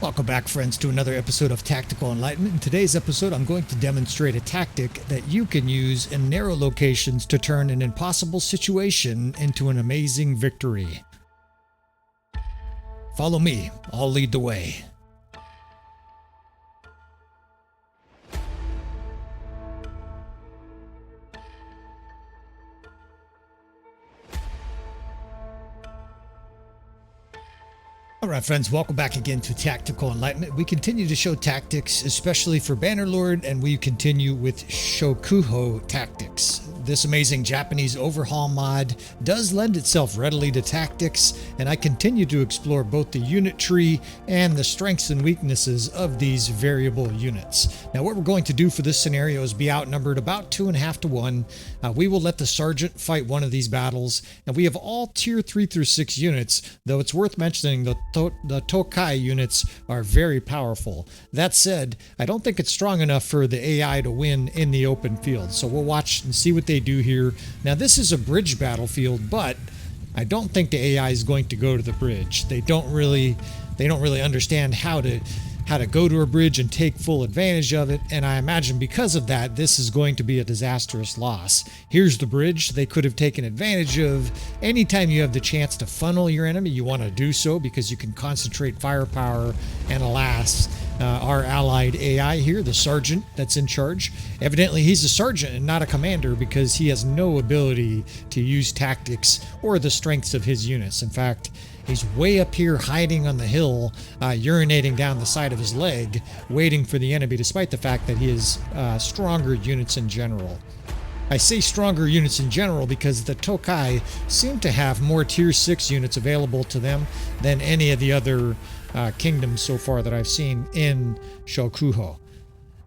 Welcome back, friends, to another episode of Tactical Enlightenment. In today's episode, I'm going to demonstrate a tactic that you can use in narrow locations to turn an impossible situation into an amazing victory. Follow me, I'll lead the way. Alright friends, welcome back again to Tactical Enlightenment. We continue to show tactics, especially for Bannerlord, and we continue with Shokuho tactics. This amazing Japanese overhaul mod does lend itself readily to tactics, and I continue to explore both the unit tree and the strengths and weaknesses of these variable units. Now what we're going to do for this scenario is be outnumbered about 2.5 to 1. We will let the Sergeant fight one of these battles, and we have all tier 3 through 6 units, though it's worth mentioning the Tokai units are very powerful. That said, I don't think it's strong enough for the AI to win in the open field, so we'll watch and see what they do here. Now this is a bridge battlefield, but I don't think the AI is going to go to the bridge. They don't really understand how to go to a bridge and take full advantage of it, and I imagine because of that this is going to be a disastrous loss. Here's the bridge they could have taken advantage of. Anytime you have the chance to funnel your enemy, you want to do so because you can concentrate firepower, and alas, our allied AI here, the Sergeant that's in charge, evidently he's a Sergeant and not a Commander because he has no ability to use tactics or the strengths of his units. In fact, he's way up here hiding on the hill, urinating down the side of his leg, waiting for the enemy, despite the fact that he has stronger units in general. I say stronger units in general because the Tokai seem to have more tier 6 units available to them than any of the other kingdoms so far that I've seen in Shokuho.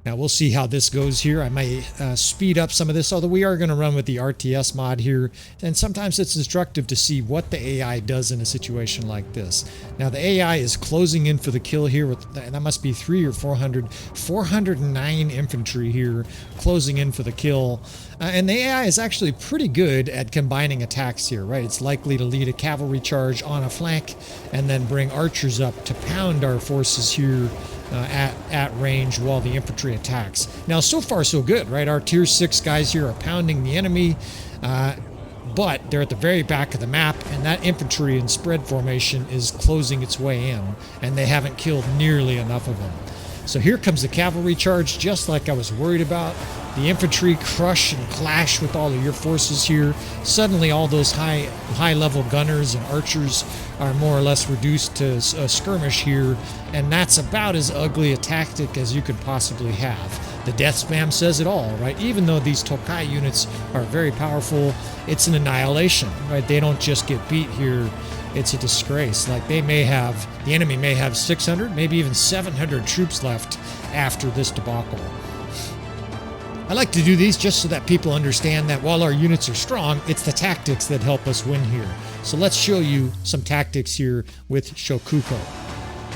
Now we'll see how this goes here. I might speed up some of this, although we are going to run with the RTS mod here, and sometimes it's instructive to see what the AI does in a situation like this. Now the AI is closing in for the kill here, with that must be 409 infantry here closing in for the kill. And the AI is actually pretty good at combining attacks here, right? It's likely to lead a cavalry charge on a flank and then bring archers up to pound our forces here at range while the infantry attacks. Now so far so good, right? Our tier 6 guys here are pounding the enemy, but they're at the very back of the map, and that infantry in spread formation is closing its way in, and they haven't killed nearly enough of them. So here comes the cavalry charge, just like I was worried about. The infantry crush and clash with all of your forces here. Suddenly all those high-level gunners and archers are more or less reduced to a skirmish here, and that's about as ugly a tactic as you could possibly have. The death spam says it all, right? Even though these Tokai units are very powerful, it's an annihilation, right? They don't just get beat here. It's a disgrace. Like the enemy may have 600, maybe even 700 troops left after this debacle. I like to do these just so that people understand that while our units are strong, it's the tactics that help us win here. So let's show you some tactics here with Shokuho.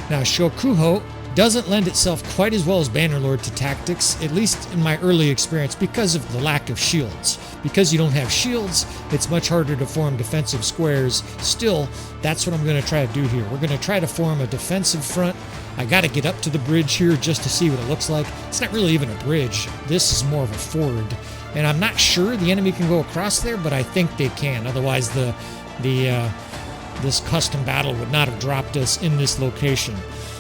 Now Shokuho doesn't lend itself quite as well as Bannerlord to tactics, at least in my early experience, because of the lack of shields. Because you don't have shields, it's much harder to form defensive squares. Still, that's what I'm going to try to do here. We're going to try to form a defensive front. I got to get up to the bridge here just to see what it looks like. It's not really even a bridge. This is more of a ford. And I'm not sure the enemy can go across there, but I think they can. Otherwise, this custom battle would not have dropped us in this location.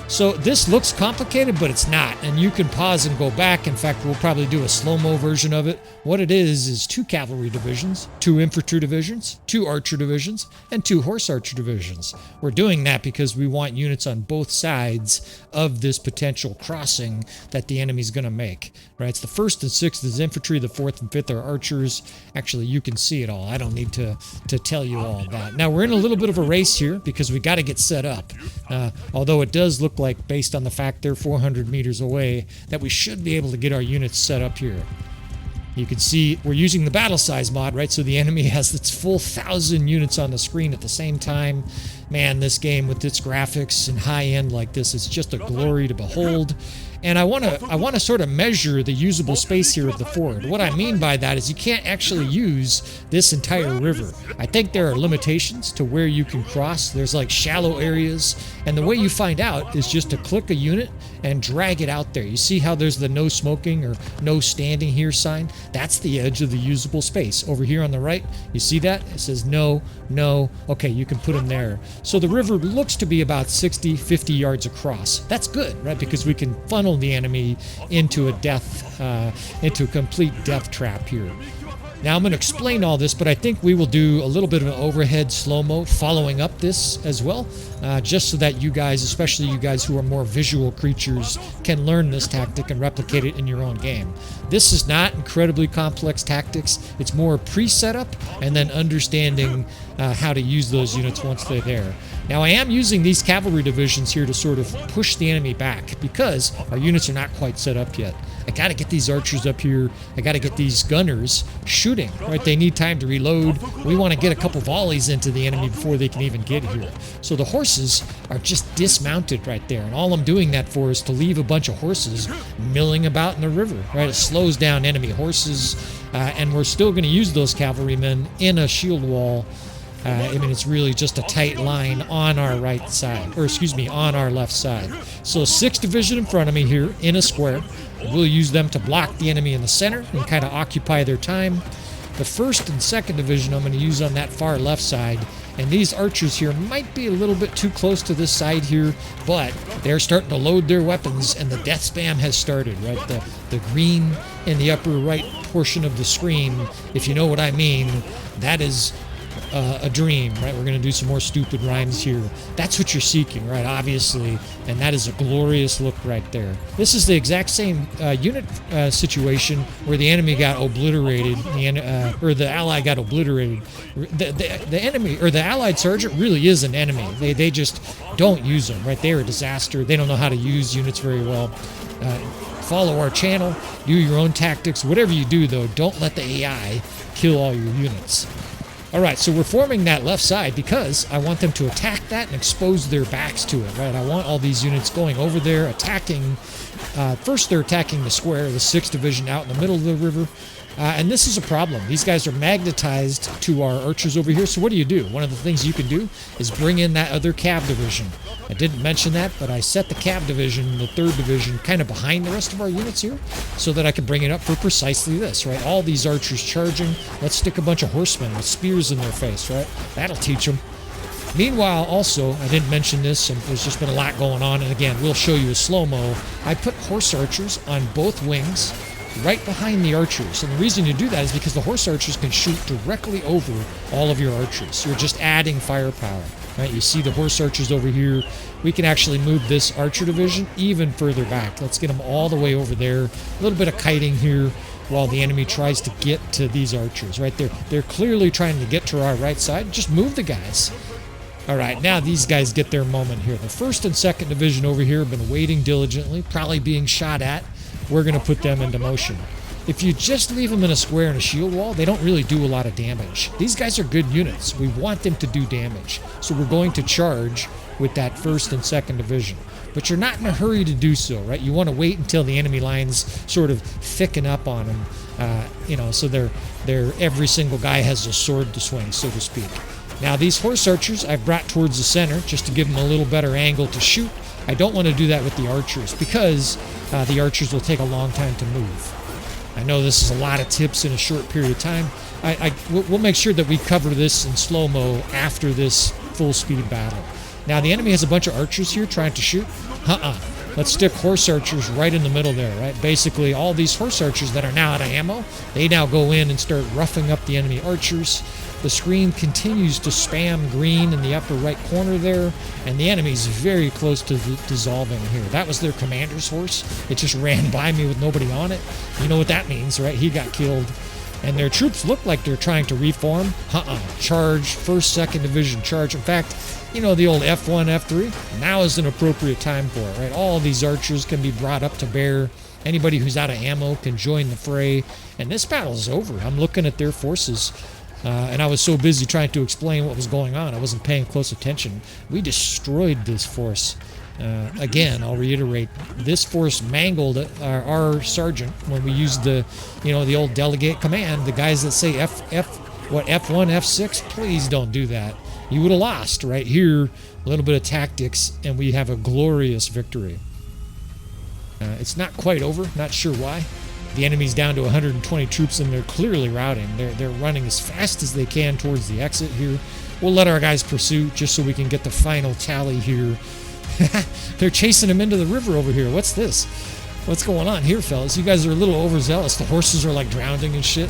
So this looks complicated, but it's not, and you can pause and go back. In fact, we'll probably do a slow-mo version of it. What it is 2 cavalry divisions, 2 infantry divisions, 2 archer divisions, and 2 horse archer divisions. We're doing that because we want units on both sides of this potential crossing that the enemy's going to make. Right? It's the 1st and 6th is infantry, the 4th and 5th are archers. Actually, you can see it all. I don't need to tell you all that. Now, we're in a little bit of a race here because we got to get set up. Although it does look like, based on the fact they're 400 meters away, that we should be able to get our units set up here. You can see we're using the battle size mod, right? So the enemy has its full 1,000 units on the screen at the same time. Man, this game with its graphics and high end like this is just a glory to behold. And I want to sort of measure the usable space here of the ford. What I mean by that is you can't actually use this entire river. I think there are limitations to where you can cross. There's like shallow areas, and the way you find out is just to click a unit and drag it out there. You see how there's the no smoking or no standing here sign? That's the edge of the usable space. Over here on the right, you see that? It says no, no. Okay, you can put them there. So the river looks to be about 60, 50 yards across. That's good, right? Because we can funnel the enemy into a complete death trap here. Now I'm going to explain all this, but I think we will do a little bit of an overhead slow-mo following up this as well, just so that you guys, especially you guys who are more visual creatures, can learn this tactic and replicate it in your own game. This is not incredibly complex tactics. It's more pre-setup and then understanding how to use those units once they're there. Now I am using these cavalry divisions here to sort of push the enemy back because our units are not quite set up yet. I got to get these archers up here. I got to get these gunners shooting, right? They need time to reload. We want to get a couple volleys into the enemy before they can even get here. So the horses are just dismounted right there. And all I'm doing that for is to leave a bunch of horses milling about in the river, right? It slows down enemy horses. And we're still going to use those cavalrymen in a shield wall. I mean, it's really just a tight line on our right side, or excuse me, on our left side. So 6th Division in front of me here in a square. We'll use them to block the enemy in the center and kind of occupy their time. The 1st and 2nd Division I'm going to use on that far left side. And these archers here might be a little bit too close to this side here, but they're starting to load their weapons and the death spam has started, right? The green in the upper right portion of the screen, if you know what I mean, that is a dream, right? We're going to do some more stupid rhymes here. That's what you're seeking, right? Obviously, and that is a glorious look right there. This is the exact same unit situation where the enemy got obliterated, or the ally got obliterated. The enemy, or the allied sergeant really is an enemy. They just don't use them, right? They're a disaster. They don't know how to use units very well. Follow our channel, do your own tactics. Whatever you do, though, don't let the AI kill all your units. All right, so we're forming that left side because I want them to attack that and expose their backs to it, right? I want all these units going over there, attacking. First, they're attacking the square, the 6th Division out in the middle of the river. And this is a problem. These guys are magnetized to our archers over here. So what do? One of the things you can do is bring in that other cav division. I didn't mention that, but I set the cav division, the 3rd Division, kind of behind the rest of our units here so that I can bring it up for precisely this, right? All these archers charging. Let's stick a bunch of horsemen with spears in their face, right? That'll teach them. Meanwhile, also, I didn't mention this, and there's just been a lot going on, and again, we'll show you a slow-mo. I put horse archers on both wings, right behind the archers. And the reason you do that is because the horse archers can shoot directly over all of your archers. You're just adding firepower, right? You see the horse archers over here. We can actually move this archer division even further back. Let's get them all the way over there. A little bit of kiting here while the enemy tries to get to these archers, right? They're clearly trying to get to our right side. Just move the guys. All right, now these guys get their moment here. The 1st and 2nd Division over here have been waiting diligently, probably being shot at. We're going to put them into motion. If you just leave them in a square and a shield wall, they don't really do a lot of damage. These guys are good units. We want them to do damage. So we're going to charge with that 1st and 2nd Division. But you're not in a hurry to do so, right? You want to wait until the enemy lines sort of thicken up on them, so every single guy has a sword to swing, so to speak. Now these horse archers I've brought towards the center just to give them a little better angle to shoot. I don't want to do that with the archers because the archers will take a long time to move. I know this is a lot of tips in a short period of time. We'll make sure that we cover this in slow-mo after this full-speed battle. Now the enemy has a bunch of archers here trying to shoot. Let's stick horse archers right in the middle there, right? Basically all these horse archers that are now out of ammo, they now go in and start roughing up the enemy archers. The screen continues to spam green in the upper right corner there, and the enemy's very close to dissolving here. That was their commander's horse. It just ran by me with nobody on it. You know what that means, right? He got killed. And their troops look like they're trying to reform. Charge, 1st, 2nd Division charge. In fact, the old F1, F3, now is an appropriate time for it, right? All these archers can be brought up to bear. Anybody who's out of ammo can join the fray. And this battle is over. I'm looking at their forces. And I was so busy trying to explain what was going on, I wasn't paying close attention. We destroyed this force. Again, I'll reiterate, this force mangled our sergeant when we used the, the old delegate command. The guys that say F1, F6, please don't do that. You would have lost. Right here, a little bit of tactics, and we have a glorious victory. It's not quite over. Not sure why. The enemy's down to 120 troops, and they're clearly routing. They're running as fast as they can towards the exit here. We'll let our guys pursue just so we can get the final tally here. They're chasing him into the river over here. What's this? What's going on here, fellas? You guys are a little overzealous. The horses are like drowning and shit.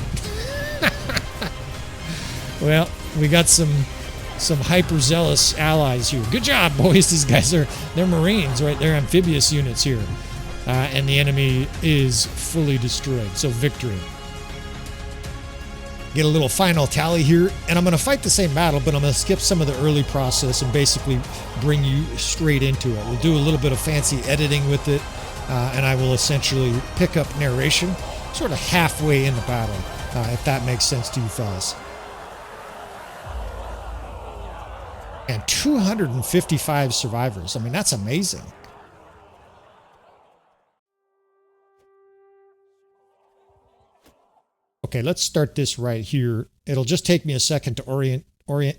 Well, we got some hyper-zealous allies here. Good job, boys. These guys they're Marines, right? They're amphibious units here. And the enemy is fully destroyed. So victory. Get a little final tally here, and I'm going to fight the same battle, but I'm going to skip some of the early process and basically bring you straight into it. We'll do a little bit of fancy editing with it, and I will essentially pick up narration sort of halfway in the battle, if that makes sense to you fellas. And 255 survivors. I mean, that's amazing. Okay, let's start this right here. It'll just take me a second to orient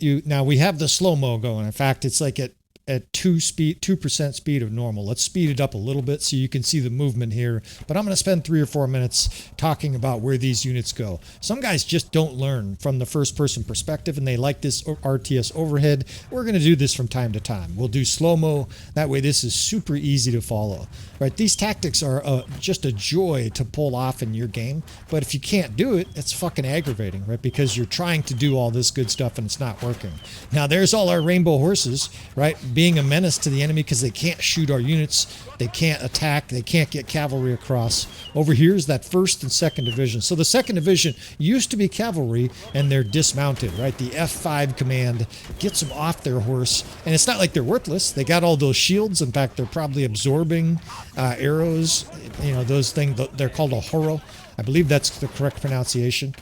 you. Now we have the slow-mo going. In fact, it's like at 2% speed of normal. Let's speed it up a little bit so you can see the movement here. But I'm going to spend 3 or 4 minutes talking about where these units go. Some guys just don't learn from the first-person perspective, and they like this RTS overhead. We're going to do this from time to time. We'll do slow-mo. That way this is super easy to follow. Right? These tactics are just a joy to pull off in your game. But if you can't do it, it's fucking aggravating, right? Because you're trying to do all this good stuff and it's not working. Now there's all our rainbow horses, right? Being a menace to the enemy because they can't shoot our units, they can't attack, they can't get cavalry across. Over here is that 1st and 2nd Division. So the 2nd Division used to be cavalry, and they're dismounted, right? The F5 command gets them off their horse, and it's not like they're worthless. They got all those shields. In fact, they're probably absorbing arrows. Those things, they're called a horo. I believe that's the correct pronunciation.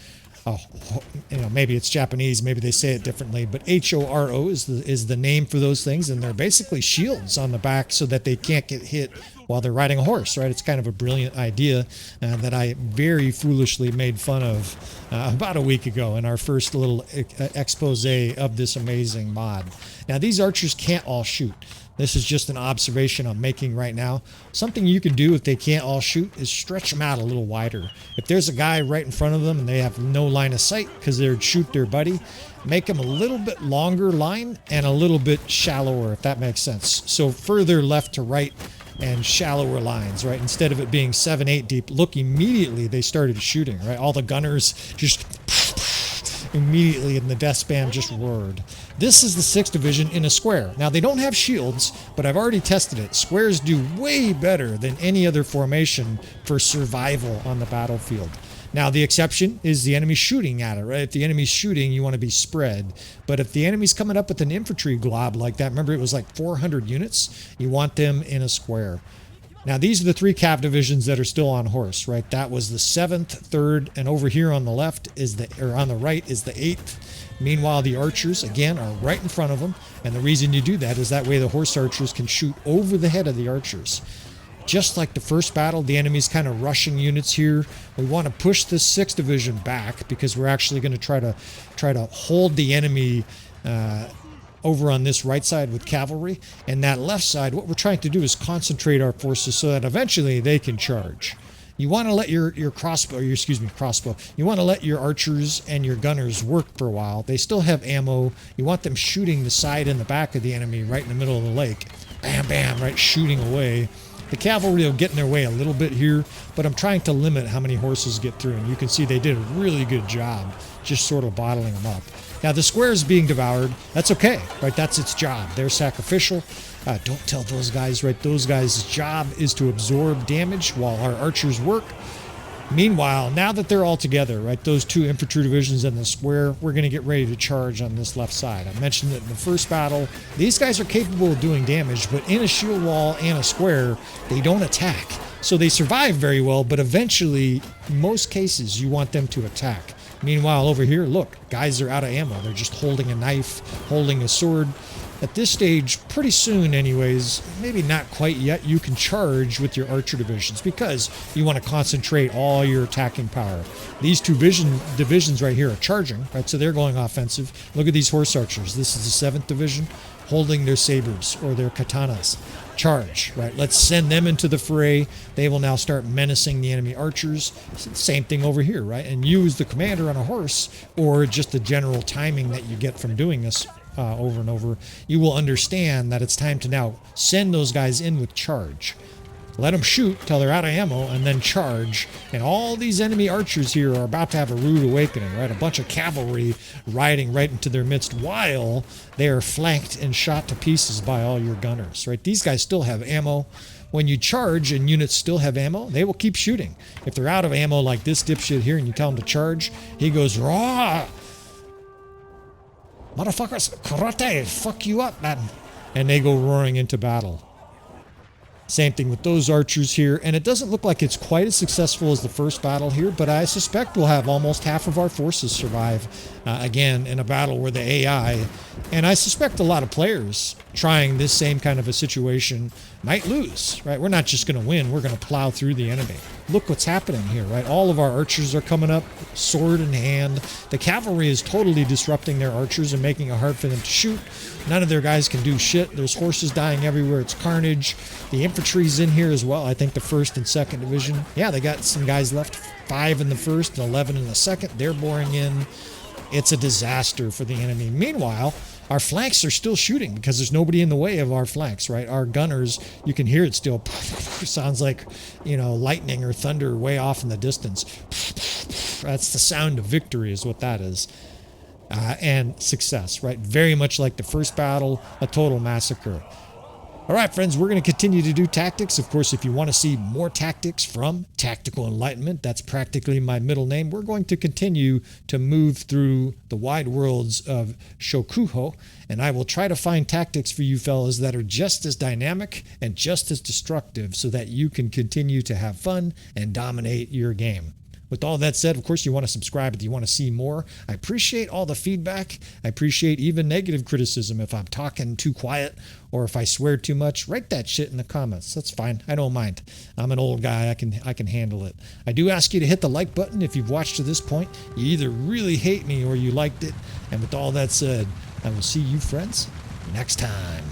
Maybe it's Japanese, maybe they say it differently, but HORO is the name for those things, and they're basically shields on the back so that they can't get hit while they're riding a horse, right? It's kind of a brilliant idea that I very foolishly made fun of about a week ago in our first little expose of this amazing mod. Now, these archers can't all shoot. This is just an observation I'm making right now. Something you can do if they can't all shoot is stretch them out a little wider. If there's a guy right in front of them and they have no line of sight because they'd shoot their buddy, make them a little bit longer line and a little bit shallower, if that makes sense. So further left to right and shallower lines, right? Instead of it being 7-8 deep, look, immediately they started shooting, right? All the gunners just immediately, and the death spam just roared. This is the 6th Division in a square. Now, they don't have shields, but I've already tested it. Squares do way better than any other formation for survival on the battlefield. Now, the exception is the enemy shooting at it, right? If the enemy's shooting, you want to be spread. But if the enemy's coming up with an infantry glob like that, remember it was like 400 units, you want them in a square. Now, these are the 3 cav divisions that are still on horse, right? That was the 7th, 3rd, and over here on the left on the right is the 8th. Meanwhile, the archers, again, are right in front of them. And the reason you do that is that way the horse archers can shoot over the head of the archers. Just like the first battle, the enemy's kind of rushing units here. We want to push this 6th Division back because we're actually going to try to hold the enemy over on this right side with cavalry, and that left side, what we're trying to do is concentrate our forces so that eventually they can charge. You want to let your crossbow. You want to let your archers and your gunners work for a while. They still have ammo. You want them shooting the side and the back of the enemy right in the middle of the lake. Bam, bam, right, shooting away. The cavalry will get in their way a little bit here, but I'm trying to limit how many horses get through, and you can see they did a really good job just sort of bottling them up. Now, the square is being devoured. That's okay, right? That's its job. They're sacrificial. Don't tell those guys, right? Those guys' job is to absorb damage while our archers work. Meanwhile, now that they're all together, right, those 2 infantry divisions in the square, we're going to get ready to charge on this left side. I mentioned that in the first battle, these guys are capable of doing damage, but in a shield wall and a square, they don't attack. So they survive very well, but eventually, in most cases, you want them to attack. Meanwhile, over here, look, guys are out of ammo. They're just holding a knife, holding a sword. At this stage, pretty soon anyways, maybe not quite yet, you can charge with your archer divisions because you want to concentrate all your attacking power. These two divisions right here are charging, right? So they're going offensive. Look at these horse archers. This is the 7th division holding their sabers or their katanas. Charge, right? Let's send them into the fray. They will now start menacing the enemy archers. Same thing over here, right? And you as the commander on a horse, or just the general timing that you get from doing this over and over, you will understand that it's time to now send those guys in with charge. Let them shoot till they're out of ammo and then charge. And all these enemy archers here are about to have a rude awakening, right? A bunch of cavalry riding right into their midst while they are flanked and shot to pieces by all your gunners, right? These guys still have ammo. When you charge and units still have ammo, they will keep shooting. If they're out of ammo like this dipshit here and you tell him to charge, he goes, raw! Motherfuckers, karate, fuck you up, man. And they go roaring into battle. Same thing with those archers here, and it doesn't look like it's quite as successful as the first battle here, but I suspect we'll have almost half of our forces survive again in a battle where the AI, and I suspect a lot of players trying this same kind of a situation might lose, right? We're not just going to win, we're going to plow through the enemy. Look what's happening here, right? All of our archers are coming up, sword in hand. The cavalry is totally disrupting their archers and making it hard for them to shoot. None of their guys can do shit. There's horses dying everywhere. It's carnage. The infantry's in here as well. I think the 1st and 2nd division. Yeah, they got some guys left. 5 in the 1st and 11 in the 2nd. They're boring in. It's a disaster for the enemy. Meanwhile, our flanks are still shooting because there's nobody in the way of our flanks, right? Our gunners, you can hear it still. Sounds like, you know, lightning or thunder way off in the distance. That's the sound of victory is what that is. And success, right? Very much like the first battle, a total massacre. All right, friends, we're going to continue to do tactics. Of course, if you want to see more tactics from Tactical Enlightenment, that's practically my middle name. We're going to continue to move through the wide worlds of Shokuho, and I will try to find tactics for you fellas that are just as dynamic and just as destructive so that you can continue to have fun and dominate your game. With all that said, of course, you want to subscribe if you want to see more. I appreciate all the feedback. I appreciate even negative criticism. If I'm talking too quiet or if I swear too much, write that shit in the comments. That's fine. I don't mind. I'm an old guy. I can handle it. I do ask you to hit the like button if you've watched to this point. You either really hate me or you liked it. And with all that said, I will see you friends next time.